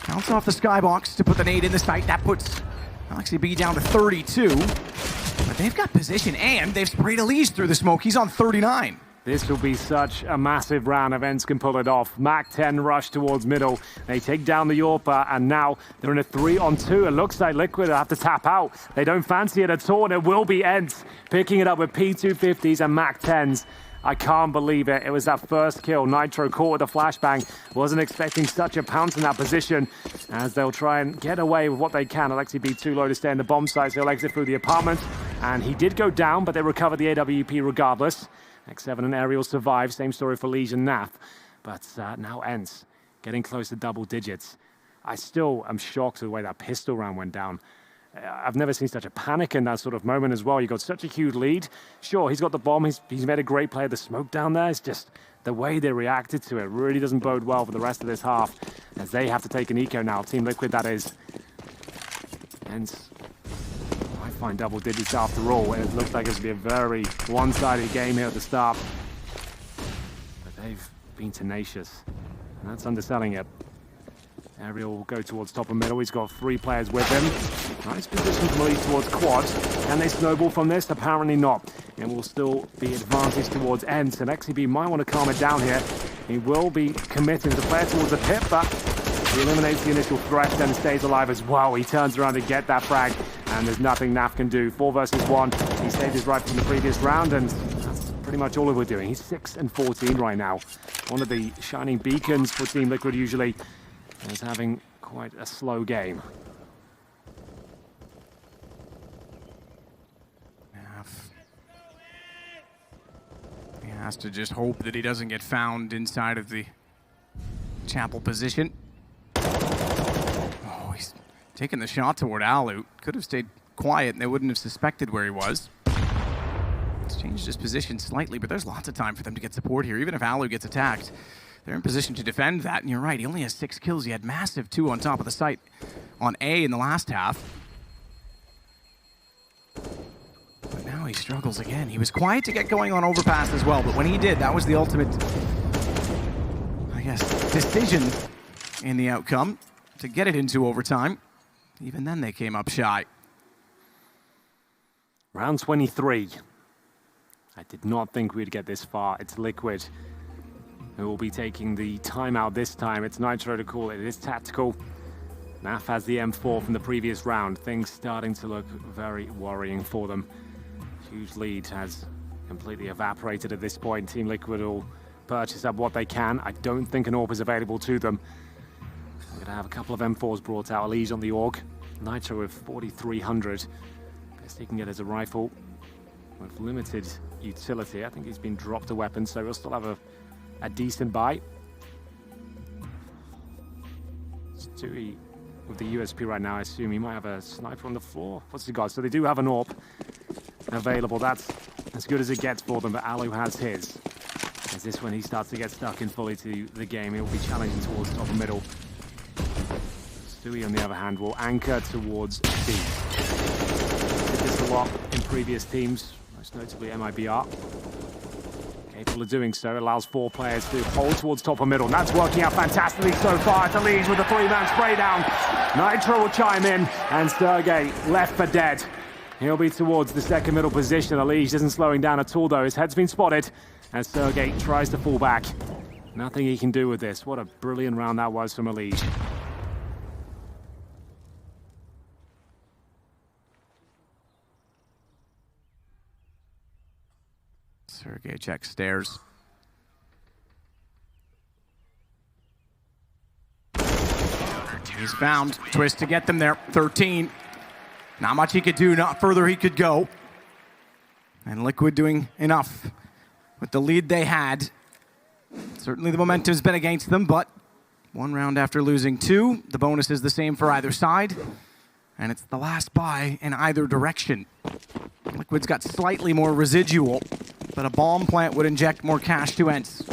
Bounce off the skybox to put the nade in the site. That puts Galaxy B down to 32. But they've got position, and they've sprayed ENCEvs through the smoke. He's on 39. This will be such a massive round if ENCE can pull it off. MAC-10 rush towards middle. They take down the Yorpa, and now they're in a 3-on-2. It looks like Liquid will have to tap out. They don't fancy it at all, and it will be ENCE picking it up with P250s and MAC-10s. I can't believe it. It was that first kill. Nitro caught with a flashbang. Wasn't expecting such a pounce in that position, as they'll try and get away with what they can. Alexi B too low to stay in the bomb site, so he'll exit through the apartment. And he did go down, but they recovered the AWP regardless. ENCEvs and Aerial survive. Same story for Liege and Naf. But now ENCE getting close to double digits. I still am shocked at the way that pistol round went down. I've never seen such a panic in that sort of moment as well. You got such a huge lead. Sure, he's got the bomb. He's made a great play. The smoke down there is just the way they reacted to it really doesn't bode well for the rest of this half, as they have to take an eco now. Team Liquid, that is. ENCE might find double digits after all. It looks like it's going to be a very one-sided game here at the start. been tenacious. And that's underselling it. Ariel will go towards top and middle. He's got 3 players with him. Nice position from Elise towards quad. Can they snowball from this? Apparently not. It will still be advantage towards ENCE. And ENCEvs might want to calm it down here. He will be committing the player towards the pit, but he eliminates the initial threat, then stays alive as well. He turns around to get that frag, and there's nothing Naf can do. 4 versus 1. He saved his rifle from the previous round, and that's pretty much all we're doing. He's 6 and 14 right now. One of the shining beacons for Team Liquid usually. Is having quite a slow game. He has to just hope that he doesn't get found inside of the chapel position. Oh, he's taking the shot toward Alu. Could have stayed quiet and they wouldn't have suspected where he was. He's changed his position slightly, but there's lots of time for them to get support here, even if Alu gets attacked. They're in position to defend that, and you're right, he only has 6 kills. He had massive 2 on top of the site on A in the last half. But now he struggles again. He was quiet to get going on overpass as well, but when he did, that was the ultimate, I guess, decision in the outcome to get it into overtime. Even then, they came up shy. Round 23. I did not think we'd get this far. It's Liquid who will be taking the timeout this time. It's Nitro to call it. It is tactical. Naf has the M4 from the previous round. Things starting to look very worrying for them. Huge lead has completely evaporated at this point. Team Liquid will purchase up what they can. I don't think an AWP is available to them. I'm going to have a couple of M4s brought out. Elise on the AUG. Nitro with 4,300. Best he can get as a rifle with limited utility. I think he's been dropped a weapon, so we'll still have a decent buy. Stewie with the USP right now. I assume he might have a sniper on the floor. What's he got? So they do have an AWP available. That's as good as it gets for them, but Alu has his. As this when he starts to get stuck in fully to the game, it will be challenging towards top and middle. Stewie, on the other hand, will anchor towards B. Did this a lot in previous teams, most notably MIBR. Capable of doing so, allows 4 players to hold towards top and middle, and that's working out fantastically so far. To Elise with a 3-man spray down. Nitro will chime in, and Sergey left for dead. He'll be towards the second middle position. Elise isn't slowing down at all, though. His head's been spotted, and Sergey tries to fall back. Nothing he can do with this. What a brilliant round that was from Elise. Sergey checks stairs. He's found. Twist to get them there. 13. Not much he could do, not further he could go. And Liquid doing enough with the lead they had. Certainly the momentum's been against them, but 1 round after losing 2. The bonus is the same for either side. And it's the last buy in either direction. Liquid's got slightly more residual, but a bomb plant would inject more cash to ENCE.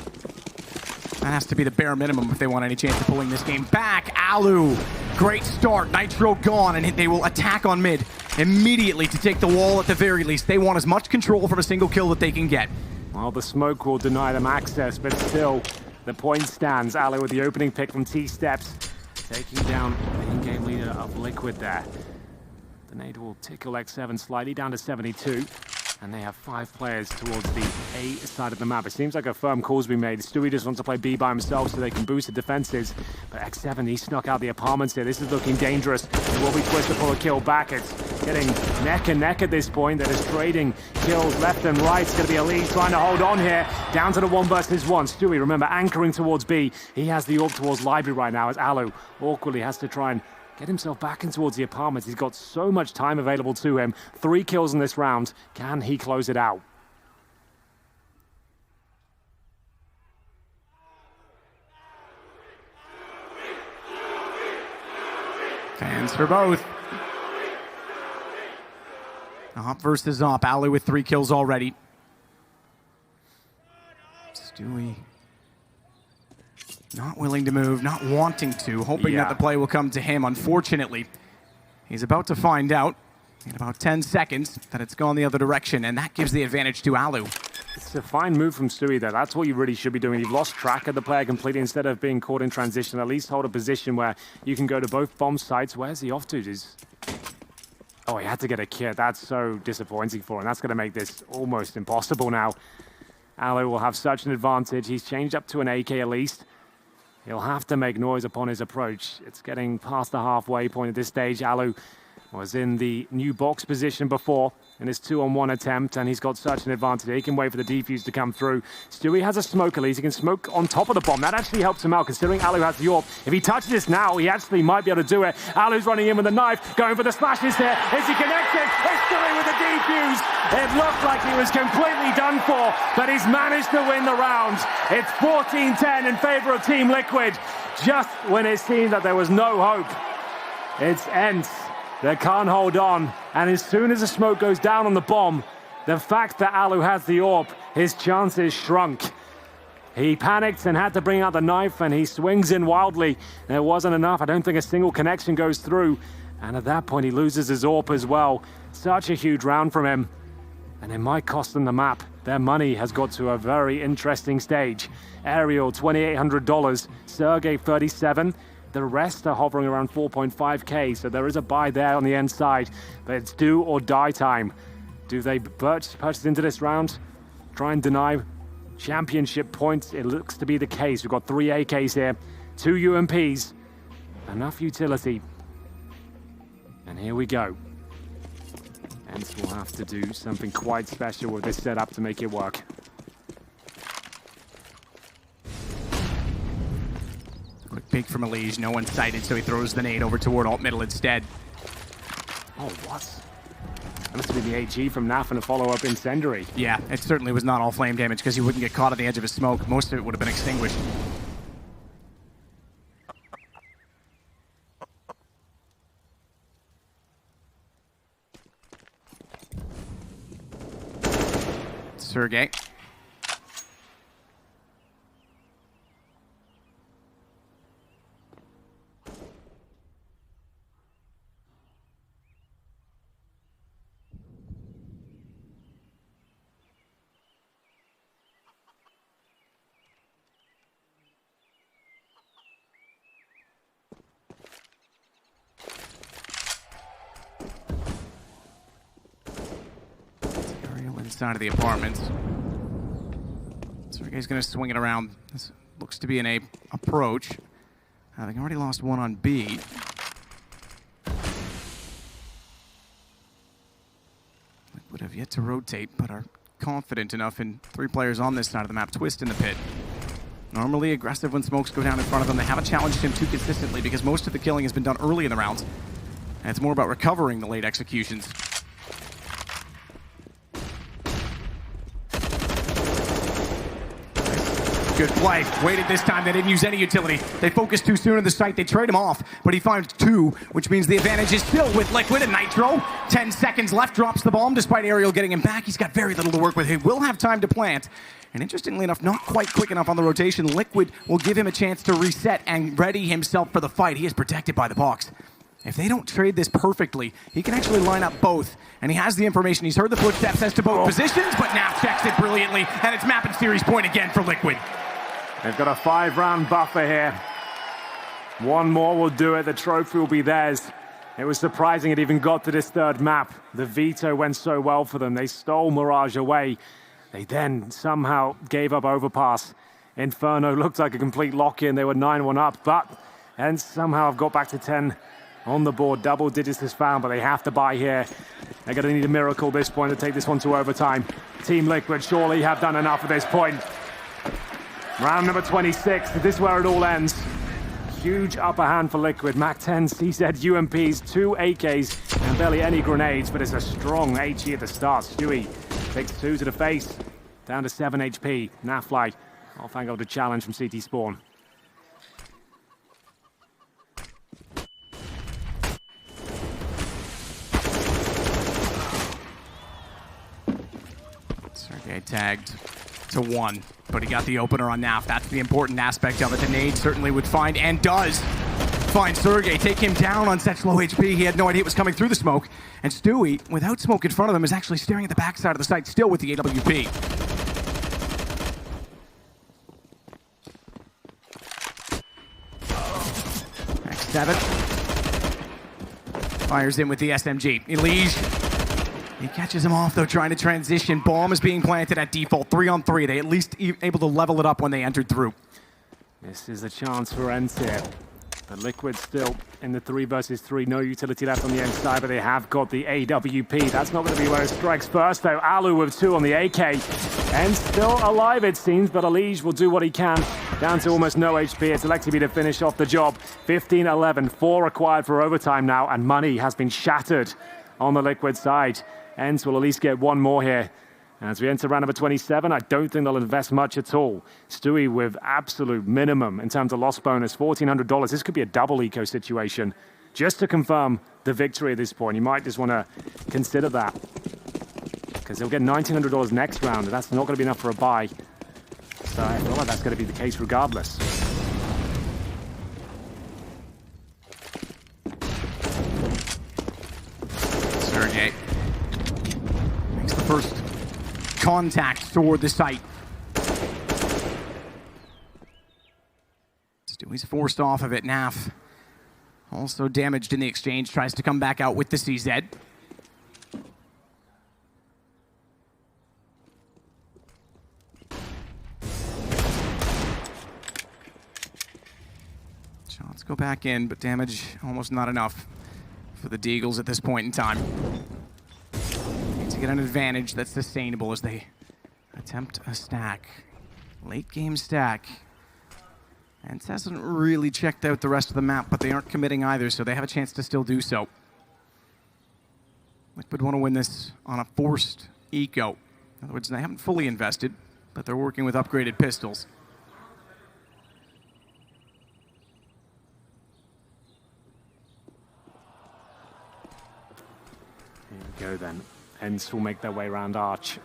That has to be the bare minimum if they want any chance of pulling this game back. Alu, great start. Nitro gone, and they will attack on mid immediately to take the wall at the very least. They want as much control from a single kill that they can get. Well, the smoke will deny them access, but still, the point stands. Alu with the opening pick from T-Steps, taking down the in-game leader of Liquid there. The nade will tickle ENCEvs slightly down to 72. And they have 5 players towards the A side of the map. It seems like a firm call's been made. Stewie just wants to play B by himself so they can boost the defenses. But ENCE, he snuck out the apartments here. This is looking dangerous. It will be Twist to pull a kill back. It's getting neck and neck at this point. They're just trading kills left and right. It's going to be Elise trying to hold on here. Down to the 1 versus 1. Stewie, remember, anchoring towards B. He has the AWP towards Library right now as Alu awkwardly has to try and get himself back in towards the apartments. He's got so much time available to him. 3 kills in this round. Can he close it out? Fans for both. Op versus Op. Alu with 3 kills already. Stewie not willing to move, not wanting to, hoping that the play will come to him. Unfortunately, he's about to find out. In about 10 seconds, that it's gone the other direction, and that gives the advantage to Alu. It's a fine move from Stewie there. That's what you really should be doing. You've lost track of the player completely. Instead of being caught in transition, at least hold a position where you can go to both bomb sites. Where's he off to? Oh, he had to get a kit. That's so disappointing for him. That's going to make this almost impossible now. Alu will have such an advantage. He's changed up to an AK at least. He'll have to make noise upon his approach. It's getting past the halfway point at this stage. Alu was in the new box position before in his 2-on-1 attempt, and he's got such an advantage. He can wait for the defuse to come through. Stewie has a smoke at least. He can smoke on top of the bomb. That actually helps him out, considering Alu has the AWP. If he touches this now, he actually might be able to do it. Alu's running in with the knife, going for the slashes here. Is he connected? It's Stewie with the defuse. It looked like he was completely done for, but he's managed to win the round. It's 14-10 in favor of Team Liquid, just when it seemed that there was no hope. It's ENCE that can't hold on, and as soon as the smoke goes down on the bomb, the fact that Alu has the AWP, his chances shrunk. He panicked and had to bring out the knife, and he swings in wildly. There wasn't enough. I don't think a single connection goes through, and at that point he loses his AWP as well. Such a huge round from him, and it might cost them the map. Their money has got to a very interesting stage. Ariel, $2,800. Sergey, $37. The rest are hovering around 4.5k, so there is a buy there on the end side, but it's do or die time. Do they purchase into this round? Try and deny championship points? It looks to be the case. We've got 3 AKs here, 2 UMPs, enough utility. And here we go. ENCE will have to do something quite special with this setup to make it work. Quick peek from Mirage, no one sighted, so he throws the nade over toward alt middle instead. Oh, what? That must be the HE from Naf and a follow-up incendiary. Yeah, it certainly was not all flame damage because he wouldn't get caught on the edge of his smoke. Most of it would have been extinguished. Sergey. Inside of the apartments. Sergey's going to swing it around. This looks to be an A approach. They've already lost one on B. Would have yet to rotate, but are confident enough in 3 players on this side of the map. Twist in the pit. Normally aggressive when smokes go down in front of them. They haven't challenged him too consistently because most of the killing has been done early in the rounds. And it's more about recovering the late executions. Good play. Waited this time. They didn't use any utility. They focused too soon on the site. They trade him off, but he finds 2, which means the advantage is still with Liquid and Nitro. 10 seconds left. Drops the bomb despite Ariel getting him back. He's got very little to work with. He will have time to plant. And interestingly enough, not quite quick enough on the rotation. Liquid will give him a chance to reset and ready himself for the fight. He is protected by the box. If they don't trade this perfectly, he can actually line up both. And he has the information. He's heard the footsteps as to both positions, but now checks it brilliantly. And it's map and series point again for Liquid. They've got a 5-round buffer here. One more will do it. The trophy will be theirs. It was surprising it even got to this 3rd map. The veto went so well for them. They stole Mirage away. They then somehow gave up Overpass. Inferno looked like a complete lock-in. They were 9-1 up, but and somehow have got back to 10 on the board. Double digits is found, but they have to buy here. They're going to need a miracle at this point to take this one to overtime. Team Liquid surely have done enough at this point. Round number 26, this is where it all ends. Huge upper hand for Liquid. Mac 10, CZ, UMPs, 2 AKs, and barely any grenades, but it's a strong HE at the start. Stewie takes 2 to the face, down to 7 HP. Nafly, off angle to challenge from CT Spawn. Sergey tagged to 1, but he got the opener on Naf. That's the important aspect of it. The nade certainly would find, and does. find Sergey, take him down on such low HP. He had no idea it was coming through the smoke. And Stewie, without smoke in front of him, is actually staring at the backside of the site, still with the AWP. ENCEvs fires in with the SMG. ENCE, he catches him off though, trying to transition. Bomb is being planted at default, 3-on-3. They at least able to level it up when they entered through. This is a chance for ENCE here. But Liquid still in the 3 versus 3. No utility left on the ENCE side, but they have got the AWP. That's not going to be where it strikes first, though. Alu with 2 on the AK. ENCE still alive, it seems, but ENCE will do what he can. Down to almost no HP. It's ENCEvs to finish off the job. 15-11, 4 required for overtime now, and money has been shattered on the Liquid side. ENCE will at least get 1 more here. As we enter round number 27, I don't think they'll invest much at all. Stewie with absolute minimum in terms of loss bonus, $1,400. This could be a double eco situation. Just to confirm the victory at this point, you might just want to consider that. Because they'll get $1,900 next round, and that's not going to be enough for a buy. So I feel like that's going to be the case regardless. Sergey makes the first contact toward the site. Stewie's forced off of it. Naf, also damaged in the exchange, tries to come back out with the CZ. Shots go back in, but damage almost not enough for the Deagles at this point in time. Get an advantage that's sustainable as they attempt a stack. Late game stack. ENCE hasn't really checked out the rest of the map, but they aren't committing either, so they have a chance to still do so. Liquid want to win this on a forced eco. In other words, they haven't fully invested, but they're working with upgraded pistols. Here we go then. ENCE will make their way around Arch.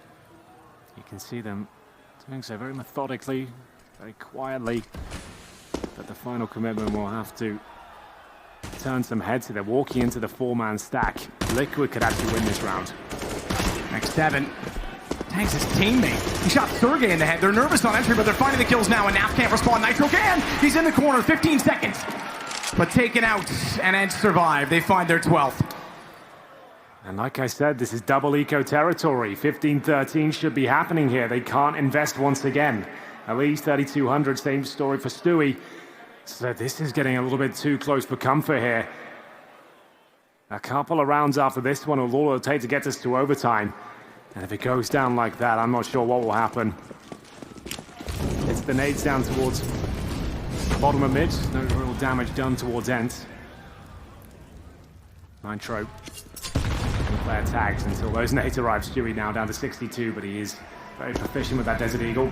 You can see them doing so very methodically, very quietly. But the final commitment will have to turn some heads. They're walking into the 4-man stack. Liquid could actually win this round. ENCEvs tags his teammate. He shot Sergey in the head. They're nervous on entry, but they're finding the kills now, and Naf can't respond. Nitro can! He's in the corner, 15 seconds. But taken out, and ENCE survive. They find their 12th. And like I said, this is double eco territory. 15-13 should be happening here. They can't invest once again. At least 3,200, same story for Stewie. So this is getting a little bit too close for comfort here. A couple of rounds after this one will all it'll take to get us to overtime. And if it goes down like that, I'm not sure what will happen. It's the nades down towards the bottom of mid. No real damage done towards ENCE. Nitro. Player tags until those nades arrive. Stewie now down to 62, but he is very proficient with that Desert Eagle.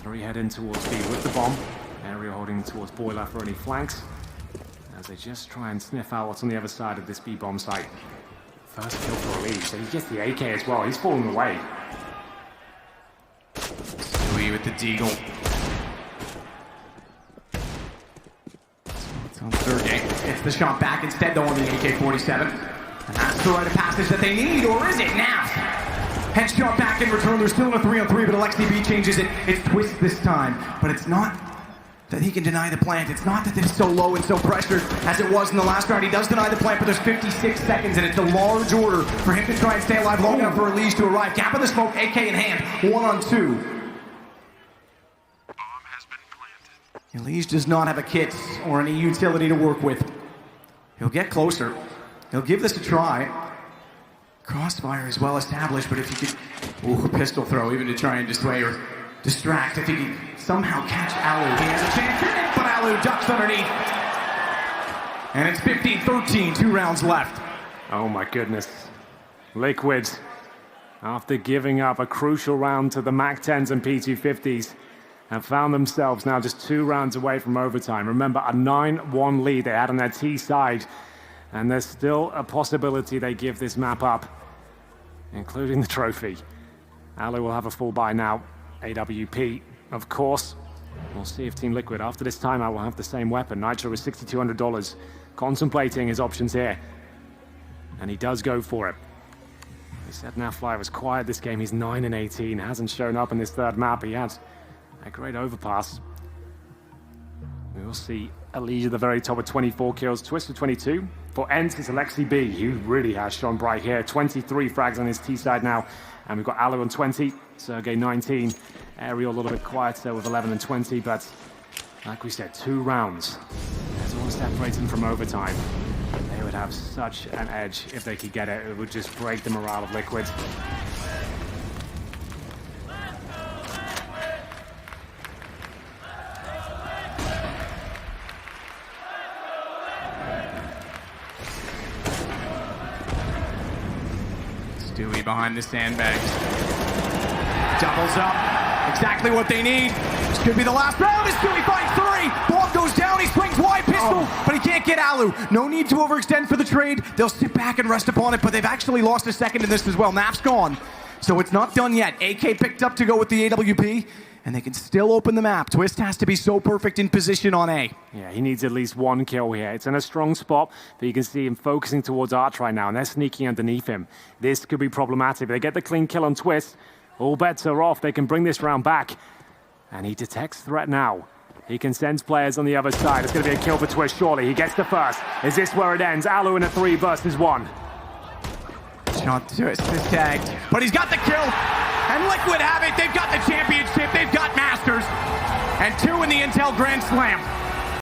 3 head in towards B with the bomb. Area holding towards Boiler for any flanks. As they just try and sniff out what's on the other side of this B bomb site. First kill for ENCE, so he gets the AK as well. He's falling away. Stewie with the Deagle. It's on Sergey. Gets the shot back instead though on the AK-47. And that's the rite of passage that they need, or is it? Naf! Headshot back in return. They're still in a 3-on-3, but ENCEvs changes it. It's twist this time. But it's not that he can deny the plant. It's not that they're so low and so pressured as it was in the last round. He does deny the plant, but there's 56 seconds, and it's a large order for him to try and stay alive long enough for ENCE to arrive. Gap in the smoke, AK in hand, 1-on-2. ENCE does not have a kit or any utility to work with. He'll get closer. He'll give this a try. Crossfire is well established, but if he could... Ooh, pistol throw, even to try and dissuade or distract. If he can somehow catch Alu, he has a chance in it, but Alu ducks underneath. And it's 15-13, 2 rounds left. Oh my goodness. Liquid, after giving up a crucial round to the MAC-10s and P250s, have found themselves now just 2 rounds away from overtime. Remember, a 9-1 lead they had on their T side. And there's still a possibility they give this map up, including the trophy. Alu will have a full buy now. AWP, of course. We'll see if Team Liquid, after this timeout, will have the same weapon. Nitro is $6,200, contemplating his options here. And he does go for it. He said Nafly was quiet this game. He's 9-18, hasn't shown up in this third map. He had a great overpass. We will see Elise at the very top with 24 kills, Twist with 22. For ENCE, it's Alexi B, who really has shone bright here. 23 frags on his T side now. And we've got Alu on 20, Sergey 19. Ariel a little bit quieter with 11 and 20, but like we said, 2 rounds. That's all separating from overtime. They would have such an edge if they could get it. It would just break the morale of Liquid. Stewie behind the sandbags. Doubles up. Exactly what they need. This could be the last round as Stewie finds 3. Bomb goes down. He swings wide pistol, but he can't get Alu. No need to overextend for the trade. They'll sit back and rest upon it, but they've actually lost a second in this as well. Naf's gone, so it's not done yet. AK picked up to go with the AWP, and they can still open the map. Twist has to be so perfect in position on A. Yeah, he needs at least 1 kill here. It's in a strong spot, but you can see him focusing towards Arch right now, and they're sneaking underneath him. This could be problematic. They get the clean kill on Twist. All bets are off. They can bring this round back. And he detects threat now. He can sense players on the other side. It's going to be a kill for Twist, surely. He gets the first. Is this where it ends? Alu in a 3 versus 1. Not Twist is tagged, but he's got the kill. And Liquid have it. They've got the championship. They've got Masters. And 2 in the Intel Grand Slam.